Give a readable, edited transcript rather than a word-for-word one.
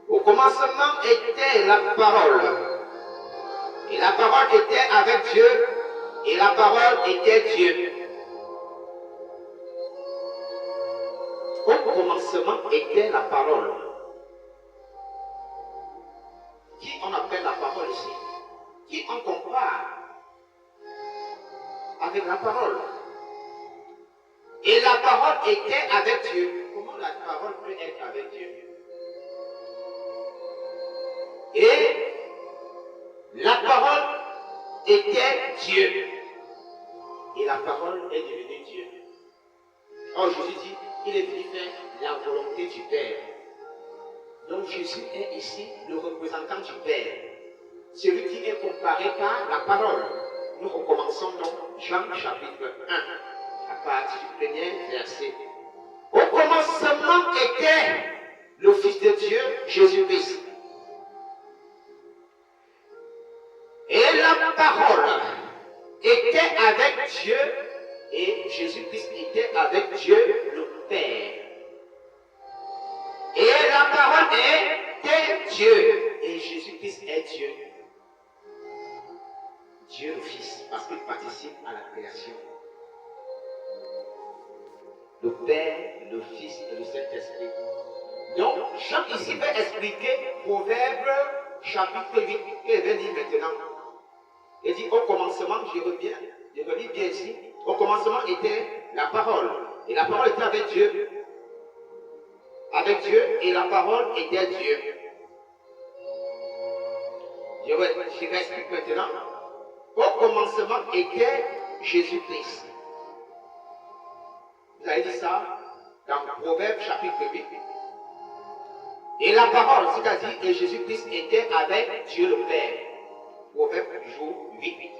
Au commencement était la parole. Et la parole était avec Dieu. Et la parole était Dieu. Au commencement était la parole. Qui on appelle la parole ici? Qui on compare avec la parole? Et la parole était avec Dieu. Comment la parole peut être avec Dieu? Et la parole était Dieu. Et la parole est devenue Dieu. Or Jésus dit, il est venu faire la volonté du Père. Donc Jésus est ici le représentant du Père. Celui qui est comparé par la parole. Nous recommençons donc Jean chapitre 1, à partir du premier verset. Au commencement était le Fils de Dieu, Jésus-Christ. Et la parole était avec Dieu et Jésus-Christ était avec Dieu le Père. Et la parole était Dieu et Jésus-Christ est Dieu. Dieu le Fils, parce qu'il participe à la création. Le Père, le Fils et le Saint-Esprit. Donc, Jean ici va expliquer Proverbe chapitre 8, qu'il va dire maintenant. Il dit au commencement, je relis bien ici, au commencement était la parole. Et la parole était avec Dieu. Avec Dieu, et la parole était Dieu. Je vais expliquer maintenant. Au commencement était Jésus-Christ. Vous avez dit ça dans Proverbe chapitre 8. Et la parole, c'est-à-dire que Jésus-Christ était avec Dieu le Père. Proverbe jour 8.